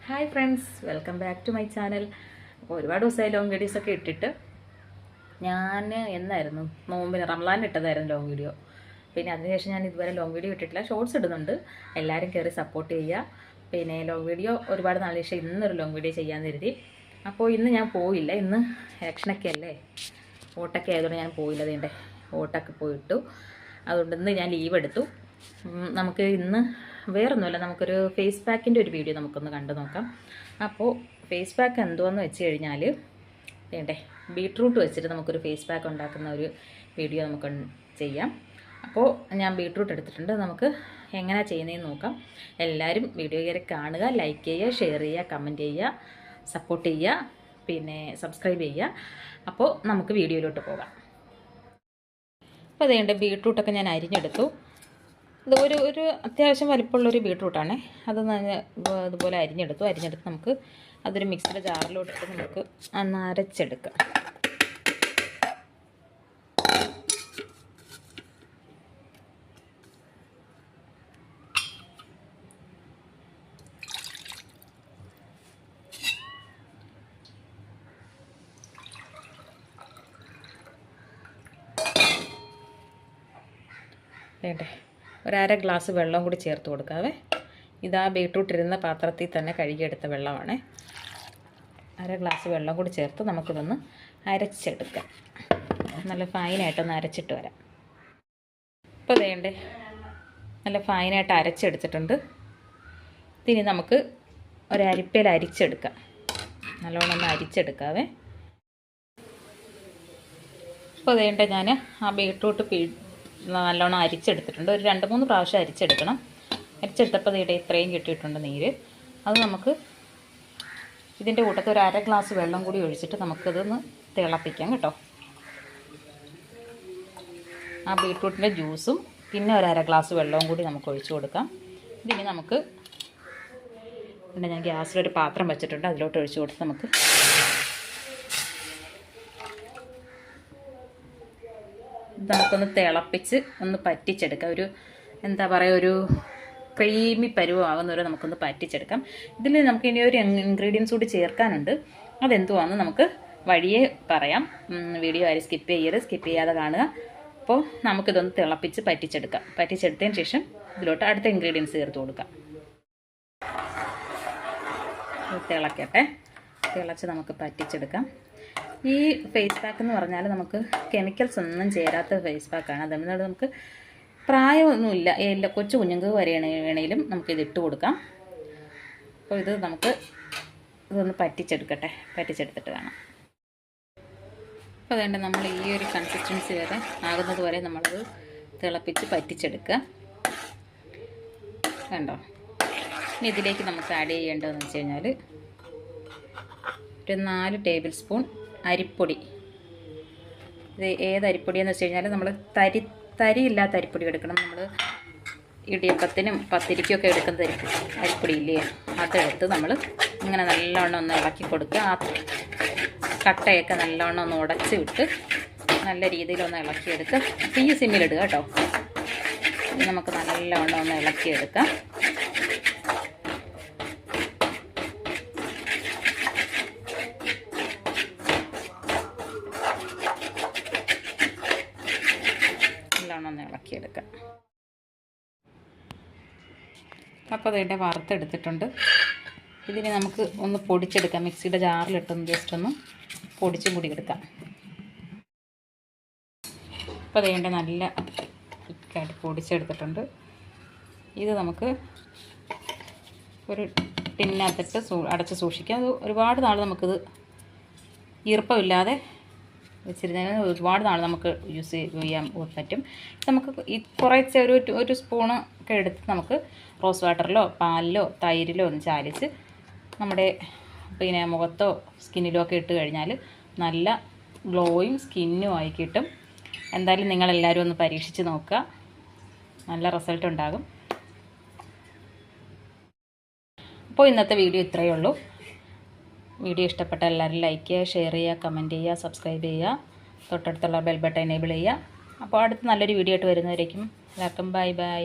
Hi friends, welcome back to my channel. അപ്പോൾ ഒരുപാട് ദിവസമായി ലോങ് വീഡിയോസൊക്കെ ഇട്ടിട്ട് ഞാൻ എന്നായിരുന്നു നോമ്പിന് റംലാൻ ഇട്ടതായിരുന്നു ലോങ് വീഡിയോ. പിന്നെ അതിനുശേഷം ഞാൻ ഇതുവരെ ലോങ് വീഡിയോ ഇട്ടിട്ടില്ല, ഷോർട്സ് ഇടുന്നുണ്ട്. എല്ലാവരും കയറി സപ്പോർട്ട് ചെയ്യുക. പിന്നെ ലോങ് വീഡിയോ ഒരുപാട് നാളിന് ശേഷം ഇന്നൊരു ലോങ് വീഡിയോ ചെയ്യാമെന്ന് കരുതി. അപ്പോൾ ഇന്ന് ഞാൻ പോയില്ല, ഇന്ന് ഇലക്ഷനൊക്കെ അല്ലേ, വോട്ടൊക്കെ ആയതുകൊണ്ട് ഞാൻ പോയില്ല. അതേണ്ടേ വോട്ടൊക്കെ പോയിട്ടു, അതുകൊണ്ട് ഇന്ന് ഞാൻ ലീവ് എടുത്തു. നമുക്ക് ഇന്ന് വേറൊന്നുമില്ല, നമുക്കൊരു ഫേസ് പാക്കിൻ്റെ ഒരു വീഡിയോ നമുക്കൊന്ന് കണ്ടു നോക്കാം. അപ്പോൾ ഫേസ് പാക്ക് എന്തുവെന്ന് വെച്ച് കഴിഞ്ഞാൽ വേണ്ടേ, ബീട്രൂട്ട് വെച്ചിട്ട് നമുക്കൊരു ഫേസ് പാക്ക് ഉണ്ടാക്കുന്ന ഒരു വീഡിയോ നമുക്ക് ചെയ്യാം. അപ്പോൾ ഞാൻ ബീട്രൂട്ട് എടുത്തിട്ടുണ്ട്, നമുക്ക് എങ്ങനെയാണ് ചെയ്യുന്നതെന്ന് നോക്കാം. എല്ലാവരും വീഡിയോ കയറി കാണുക, ലൈക്ക് ചെയ്യുക, ഷെയർ ചെയ്യുക, കമൻറ്റ് ചെയ്യുക, സപ്പോർട്ട് ചെയ്യുക, പിന്നെ സബ്സ്ക്രൈബ് ചെയ്യുക. അപ്പോൾ നമുക്ക് വീഡിയോയിലോട്ട് പോകാം. അപ്പോൾ അതേണ്ട ബീട്രൂട്ടൊക്കെ ഞാൻ അരിഞ്ഞെടുത്തു. ഇത് ഒരു അത്യാവശ്യം വലിപ്പമുള്ളൊരു ബീട്രൂട്ടാണ്. അത് അതുപോലെ അരിഞ്ഞെടുത്ത് നമുക്ക് അതൊരു മിക്സിയുടെ ജാറിലോട്ടിട്ട് നമുക്ക് ഒന്ന് അരച്ചെടുക്കാം. വേണ്ടേ, ഒരര ഗ്ലാസ് വെള്ളം കൂടി ചേർത്ത് കൊടുക്കാവേ. ഇതാ ബീട്രൂട്ട് ഇരുന്ന പാത്രത്തിൽ തന്നെ കഴുകിയെടുത്ത വെള്ളമാണ്. അര ഗ്ലാസ് വെള്ളം കൂടി ചേർത്ത് നമുക്കിതൊന്ന് അരച്ചെടുക്കാം. നല്ല ഫൈനായിട്ടൊന്ന് അരച്ചിട്ട് വരാം. ഇപ്പോൾ വേണ്ടേ, നല്ല ഫൈനായിട്ട് അരച്ചെടുത്തിട്ടുണ്ട്. ഇനി നമുക്ക് ഒരരിപ്പയിൽ അരിച്ചെടുക്കാം. നല്ലോണം ഒന്ന് അരിച്ചെടുക്കാവേ. ഇപ്പോൾ വേണ്ട, ഞാൻ ആ ബീട്രൂട്ട് നല്ലോണം അരിച്ചെടുത്തിട്ടുണ്ട്. ഒരു 2-3 പ്രാവശ്യം അരിച്ചെടുക്കണം. അരിച്ചെടുത്തപ്പോൾ ഇതിടെ ഇത്രയും കിട്ടിയിട്ടുണ്ട് നീര്. അത് നമുക്ക് ഇതിൻ്റെ കൂട്ടത്തിൽ ഒരു അര ഗ്ലാസ് വെള്ളം കൂടി ഒഴിച്ചിട്ട് നമുക്കിതൊന്ന് തിളപ്പിക്കാം കേട്ടോ. ആ ബീട്രൂട്ടിൻ്റെ ജ്യൂസും പിന്നെ ഒരു അര ഗ്ലാസ് വെള്ളവും കൂടി നമുക്ക് ഒഴിച്ചു കൊടുക്കാം. ഇതിന് നമുക്ക് പിന്നെ ഞാൻ ഗ്യാസിലൊരു പാത്രം വെച്ചിട്ടുണ്ട്, അതിലോട്ട് ഒഴിച്ചു കൊടുത്ത് നമുക്ക് നമുക്കൊന്ന് തിളപ്പിച്ച് ഒന്ന് പറ്റിച്ചെടുക്കാം. ഒരു എന്താ പറയുക, ഒരു ക്രീമി പരുവാകുന്നവരെ നമുക്കൊന്ന് പറ്റിച്ചെടുക്കാം. ഇതിൽ നമുക്ക് ഇനി ഒരു ഇൻഗ്രീഡിയൻസ് കൂടി ചേർക്കാനുണ്ട്. അതെന്തുവാണെന്ന് നമുക്ക് വഴിയേ പറയാം. വീഡിയോ ആരും സ്കിപ്പ് ചെയ്യാതെ കാണുക. അപ്പോൾ നമുക്കിതൊന്ന് തിളപ്പിച്ച് പറ്റിച്ചെടുക്കാം. പറ്റിച്ചെടുത്തതിന് ശേഷം ഇതിലോട്ട് അടുത്ത ഇൻഗ്രീഡിയൻസ് ചേർത്ത് കൊടുക്കാം. തിളക്കട്ടെ, തിളച്ച് നമുക്ക് പറ്റിച്ചെടുക്കാം. ഈ ഫേസ് പാക്ക് എന്ന് പറഞ്ഞാൽ നമുക്ക് കെമിക്കൽസ് ഒന്നും ചേരാത്ത ഫേസ് പാക്കാണ്. അതുകൊണ്ട് നമുക്ക് പ്രായമൊന്നുമില്ല, എല്ലാ കൊച്ചു കുഞ്ഞുങ്ങൾക്ക് വേണേലും നമുക്കിത് ഇട്ട് കൊടുക്കാം. അപ്പോൾ ഇത് നമുക്ക് ഇതൊന്ന് പറ്റിച്ചെടുത്തിട്ട് കാണാം. അപ്പോൾ അതുകൊണ്ട് നമ്മൾ ഈ ഒരു കൺസിസ്റ്റൻസി വരെ ആകുന്നത് വരെ നമ്മളത് തിളപ്പിച്ച് പറ്റിച്ചെടുക്കുക. കണ്ടോ. ഇനി ഇതിലേക്ക് നമുക്ക് ആഡ് ചെയ്യേണ്ടതെന്ന് വെച്ച് കഴിഞ്ഞാൽ ഒരു 4 ടേബിൾ സ്പൂൺ അരിപ്പൊടി. ഇത് ഏത് അരിപ്പൊടിയെന്ന് വെച്ച് കഴിഞ്ഞാൽ നമ്മൾ തരിയില്ലാത്ത അരിപ്പൊടി എടുക്കണം. നമ്മൾ ഇടിയപ്പത്തിനും പത്തിരിക്കൊക്കെ എടുക്കുന്ന അരിപ്പൊടി ഇല്ലേ, അതെടുത്ത് നമ്മൾ ഇങ്ങനെ നല്ലവണ്ണം ഒന്ന് ഇളക്കി കൊടുക്കുക. ആ കട്ടയൊക്കെ നല്ലവണ്ണം ഒന്ന് ഉടച്ച് വിട്ട് നല്ല രീതിയിലൊന്ന് ഇളക്കിയെടുക്കുക. തീ സിമ്മിലിടുക കേട്ടോ. നമുക്ക് നല്ലവണ്ണം ഒന്ന് ഇളക്കിയെടുക്കാം. ഒന്ന് ഇളക്കിയെടുക്കാം. അപ്പോൾ അതിൻ്റെ വറുത്തെടുത്തിട്ടുണ്ട്. ഇതിന് നമുക്ക് ഒന്ന് പൊടിച്ചെടുക്കാം. മിക്സിയുടെ ജാറിലിട്ടൊന്ന് ജസ്റ്റ് ഒന്ന് പൊടിച്ചും കൂടി എടുക്കാം. അപ്പോൾ അതിൻ്റെ നല്ല തിക്കായിട്ട് പൊടിച്ചെടുത്തിട്ടുണ്ട്. ഇത് നമുക്ക് ഒരു ടിന്നകത്തിട്ട് അടച്ച് സൂക്ഷിക്കാം. അത് ഒരുപാട് നാൾ നമുക്കിത് ഈർപ്പമില്ലാതെ വെച്ചിരുന്നതിന് ഒരുപാട് നാൾ നമുക്ക് യൂസ് ചെയ്യാൻ പറ്റും. നമുക്ക് ഈ കുറച്ച് ഒരു സ്പൂണ് ഒക്കെ എടുത്ത് നമുക്ക് റോസ് വാട്ടറിലോ പാലിലോ തൈരിലോ ഒന്ന് ചാലിച്ച് നമ്മുടെ പിന്നെ മുഖത്തോ സ്കിന്നിലോ ഒക്കെ ഇട്ട് കഴിഞ്ഞാൽ നല്ല ഗ്ലോയും സ്കിന്നും ആയി കിട്ടും. എന്തായാലും നിങ്ങളെല്ലാവരും ഒന്ന് പരീക്ഷിച്ച് നോക്കുക, നല്ല റിസൾട്ട് ഉണ്ടാകും. അപ്പോൾ ഇന്നത്തെ വീഡിയോ ഇത്രയേ ഉള്ളൂ. വീഡിയോ ഇഷ്ടപ്പെട്ട എല്ലാവരും ലൈക്ക് ചെയ്യുക, ഷെയർ ചെയ്യുക, കമൻറ്റ് ചെയ്യുക, സബ്സ്ക്രൈബ് ചെയ്യുക, തൊട്ടടുത്തുള്ള ബെൽ ബട്ടൺ എനേബിൾ ചെയ്യുക. അപ്പോൾ അടുത്ത് നല്ലൊരു വീഡിയോ ആയിട്ട് വരുന്നവരേക്കും എല്ലാവർക്കും ബൈ ബൈ.